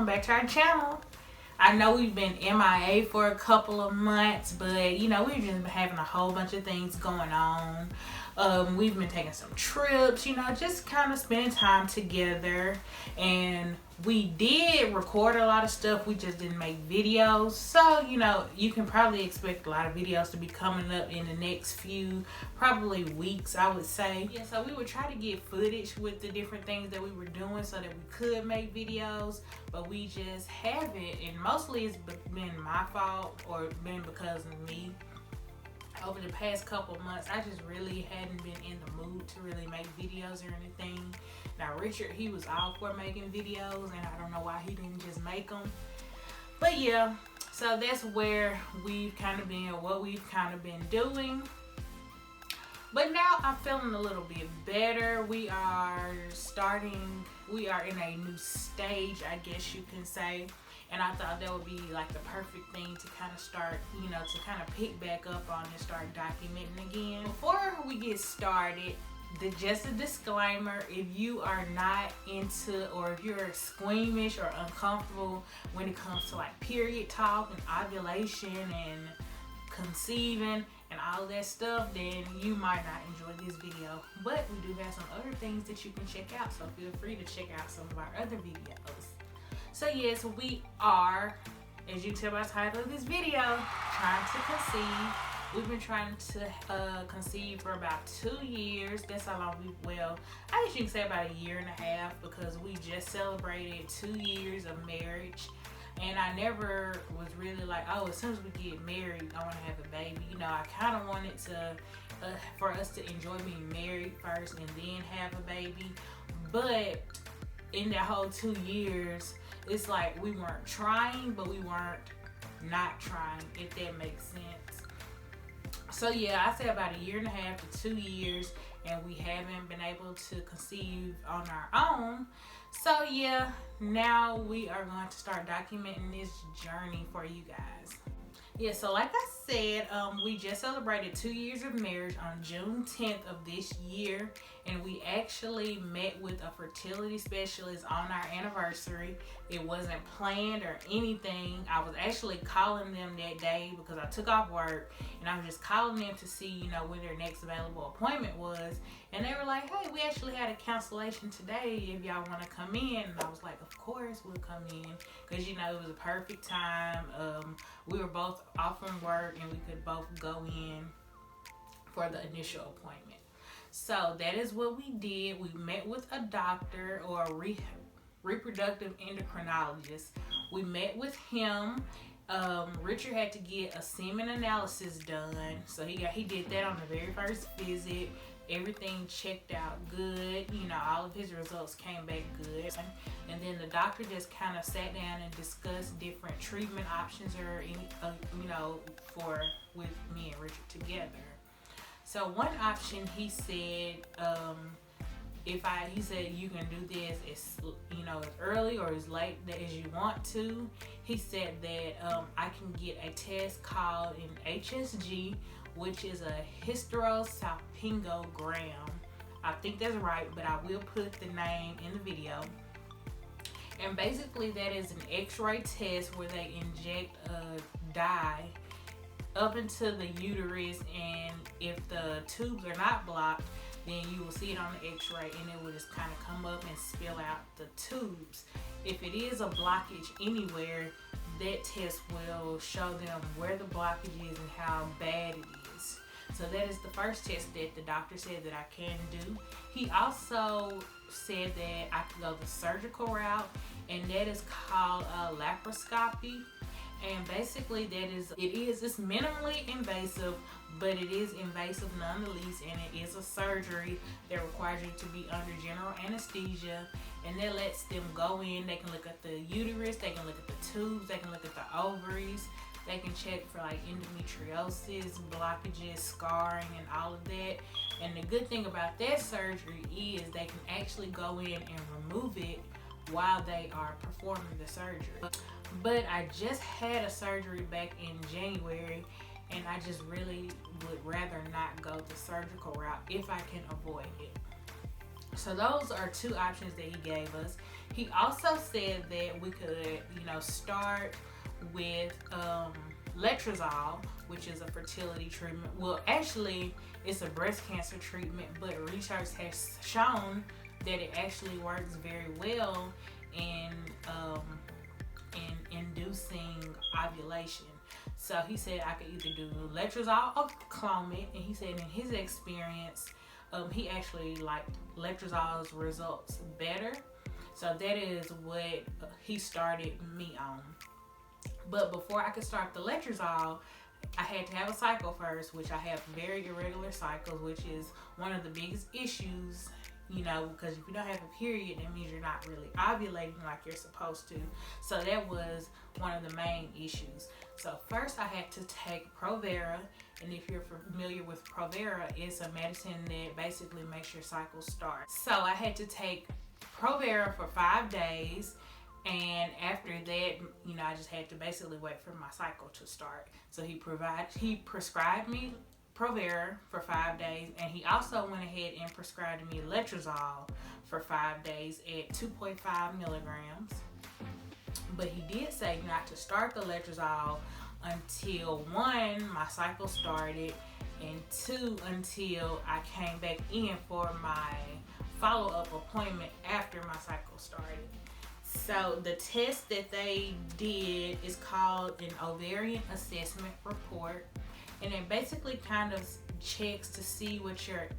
back to our channel. I know we've been MIA for a couple of months, but you know, we've just been having a whole bunch of things going on. We've been taking some trips, you know, just kind of spending time together. And we did record a lot of stuff, we just didn't make videos. So, you know, you can probably expect a lot of videos to be coming up in the next few, probably weeks, I would say. Yeah, so we would try to get footage with the different things that we were doing so that we could make videos, but we just haven't. And mostly it's been my fault or been because of me. Over the past couple of months, I just really hadn't been in the mood to really make videos or anything. Now Richard, he was all for making videos, and I don't know why he didn't just make them. But yeah, so that's where we've kind of been, what we've kind of been doing. But now I'm feeling a little bit better. We are in a new stage, I guess you can say. And I thought that would be like the perfect thing to kind of start, you know, to kind of pick back up on and start documenting again. Before we get started, just a disclaimer, if you are not into, or if you're squeamish or uncomfortable when it comes to like period talk and ovulation and conceiving and all that stuff, then you might not enjoy this video. But we do have some other things that you can check out, so feel free to check out some of our other videos. So yes, we are, as you can tell by the title of this video, trying to conceive. We've been trying to conceive for about 2 years. That's how long I guess you can say about a year and a half, because we just celebrated 2 years of marriage. And I never was really like, oh, as soon as we get married, I want to have a baby. You know, I kind of wanted to, for us to enjoy being married first and then have a baby. But in that whole 2 years, it's like we weren't trying, but we weren't not trying, if that makes sense. So yeah, I say about a year and a half to 2 years, and we haven't been able to conceive on our own. So yeah, now we are going to start documenting this journey for you guys. Yeah, so like I said, we just celebrated 2 years of marriage on June 10th of this year, and we actually met with a fertility specialist on our anniversary. It wasn't planned or anything. I was actually calling them that day because I took off work, and I was just calling them to see, you know, when their next available appointment was. And they were like, hey, we actually had a cancellation today if y'all want to come in. And I was like, of course we'll come in, because, you know, it was a perfect time. We were both off from work, and we could both go in for the initial appointment. So that is what we did. We met with a doctor, or a reproductive endocrinologist. We met with him. Richard had to get a semen analysis done, so he did that on the very first visit. Everything checked out good, you know, all of his results came back good. And then the doctor just kind of sat down and discussed different treatment options, or any, you know, with me and Richard together. So one option, he said, he said you can do this as, you know, as early or as late as you want to. He said that I can get a test called an HSG, which is a hysterosalpingogram. I think that's right, but I will put the name in the video. And basically that is an x-ray test where they inject a dye up into the uterus, and if the tubes are not blocked, then you will see it on the x-ray, and it will just kind of come up and spill out the tubes. If it is a blockage anywhere, that test will show them where the blockage is and how bad it is. So that is the first test that the doctor said that I can do. He also said that I could go the surgical route, and that is called laparoscopy. And basically it's minimally invasive, but it is invasive nonetheless, and it is a surgery that requires you to be under general anesthesia, and that lets them go in. They can look at the uterus, they can look at the tubes, they can look at the ovaries, they can check for like endometriosis, blockages, scarring, and all of that. And the good thing about that surgery is they can actually go in and remove it while they are performing the surgery. But I just had a surgery back in January, and I just really would rather not go the surgical route if I can avoid it. So those are two options that he gave us. He also said that we could, start with letrozole, which is a fertility treatment. Well, actually, it's a breast cancer treatment, but research has shown that it actually works very well in inducing ovulation. So he said I could either do letrozole or Clomid, and he said in his experience, he actually liked letrozole's results better. So that is what he started me on. But before I could start the letrozole, I had to have a cycle first, which I have very irregular cycles, which is one of the biggest issues, because if you don't have a period, that means you're not really ovulating like you're supposed to. So that was one of the main issues. So first I had to take Provera, and if you're familiar with Provera, it's a medicine that basically makes your cycle start. So I had to take Provera for 5 days, and after that, I just had to basically wait for my cycle to start. So he prescribed me Provera for 5 days, and he also went ahead and prescribed me letrozole for 5 days at 2.5 milligrams. But he did say not to start the letrozole until 1, my cycle started, and 2, until I came back in for my follow-up appointment after my cycle started. So the test that they did is called an ovarian assessment report, and it basically kind of checks to see what your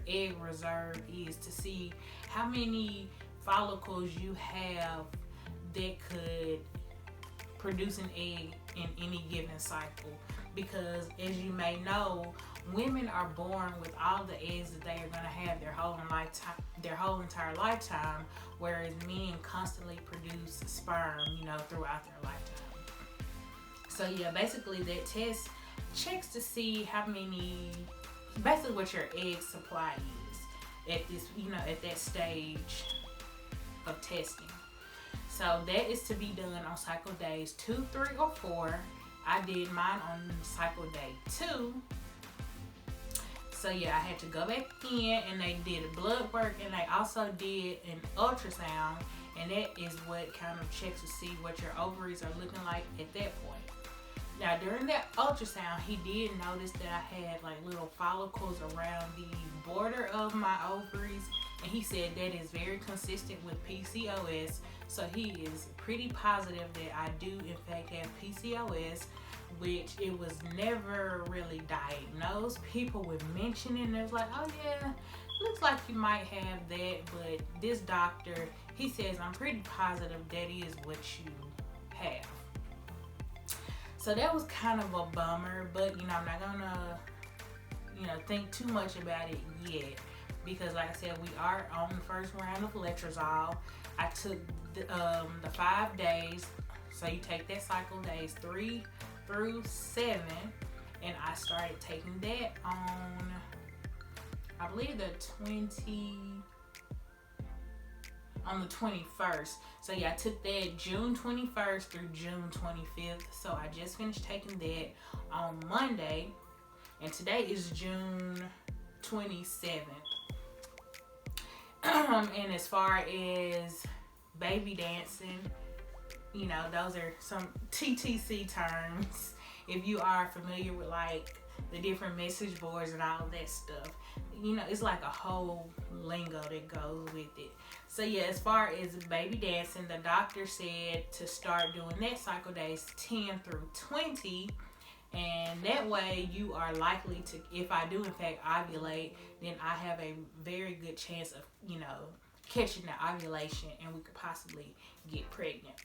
egg reserve is, to see how many follicles you have that could produce an egg in any given cycle. Because as you may know, women are born with all the eggs that they are going to have their whole entire lifetime, whereas men constantly produce sperm, throughout their lifetime. So yeah, basically that test checks to see how many, basically what your egg supply is at this, at that stage of testing. So that is to be done on cycle days 2, 3, or 4. I did mine on cycle day 2. So yeah, I had to go back in, and they did a blood work, and they also did an ultrasound, and that is what kind of checks to see what your ovaries are looking like at that point. Now during that ultrasound, he did notice that I had like little follicles around the border of my ovaries, and he said that is very consistent with PCOS. So he is pretty positive that I do in fact have PCOS, which it was never really diagnosed. People would mention it, and it was like, oh yeah, looks like you might have that, but this doctor, he says, I'm pretty positive that is what you have. So that was kind of a bummer, but I'm not gonna think too much about it yet, because like I said, we are on the first round of letrozole. I took the 5 days, so you take that cycle days 3 through 7, and I started taking that on, I believe the 21st. So yeah, I took that June 21st through June 25th. So I just finished taking that on Monday, and today is June 27th. And as far as baby dancing, those are some TTC terms. If you are familiar with like the different message boards and all of that stuff, it's like a whole lingo that goes with it. So yeah, as far as baby dancing, the doctor said to start doing that cycle days 10 through 20, and that way you are likely to, if I do in fact ovulate, then I have a very good chance of catching the ovulation, and we could possibly get pregnant.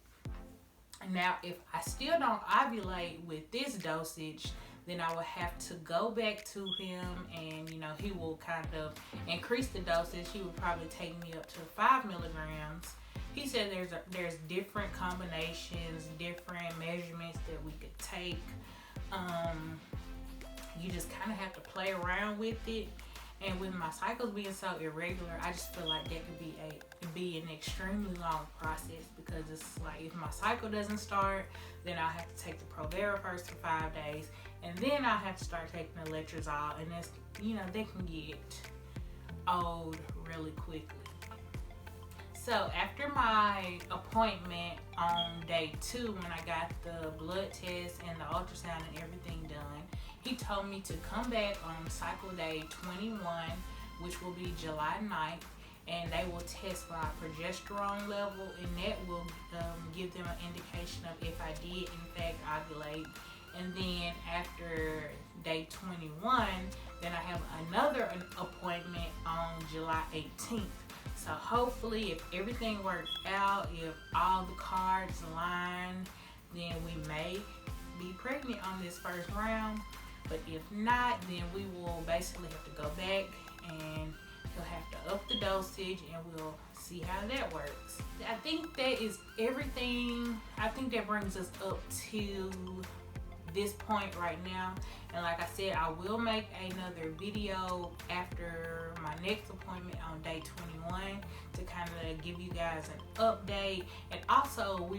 Now, if I still don't ovulate with this dosage, then I will have to go back to him, and he will kind of increase the dosage. He would probably take me up to 5 milligrams. He said there's different combinations, different measurements that we could take. You just kind of have to play around with it. And with my cycles being so irregular, I just feel like that could be an extremely long process, because it's like if my cycle doesn't start, then I'll have to take the Provera first for 5 days, and then I'll have to start taking the letrozole, and that's, that can get old really quickly. So after my appointment on day 2, when I got the blood test and the ultrasound and everything done, he told me to come back on cycle day 21, which will be July 9th, and they will test my progesterone level, and that will give them an indication of if I did in fact ovulate. And then after day 21, then I have another appointment on July 18th. So hopefully, if everything works out, if all the cards align, then we may be pregnant on this first round. But if not, then we will basically have to go back, and he'll have to up the dosage, and we'll see how that works. I think that is everything. I think that brings us up to this point right now. And like I said, I will make another video after my next appointment on day 21 to kind of give you guys an update. And also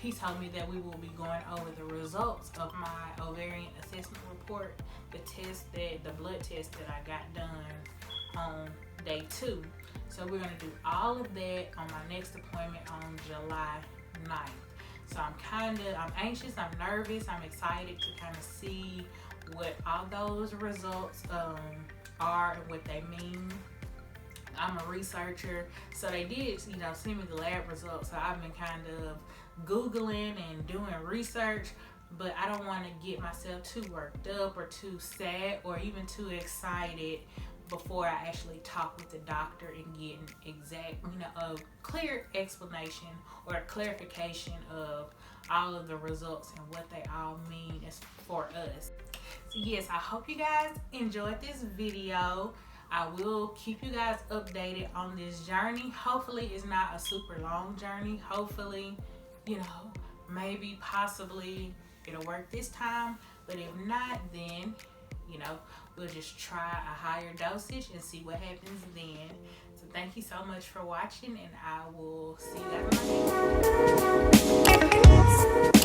he told me that we will be going over the results of my ovarian assessment report, the blood test that I got done on day 2. So we're going to do all of that on my next appointment on July 9th. So I'm anxious, I'm nervous, I'm excited to kind of see what all those results are and what they mean. I'm a researcher, so they did, send me the lab results. So I've been kind of Googling and doing research, but I don't want to get myself too worked up or too sad or even too excited before I actually talk with the doctor and get an exact, a clear explanation or a clarification of all of the results and what they all mean as for us. So yes, I hope you guys enjoyed this video. I will keep you guys updated on this journey. Hopefully it's not a super long journey. Hopefully, maybe possibly it'll work this time. But if not, then we'll just try a higher dosage and see what happens then. So thank you so much for watching, and I will see you guys in my next video.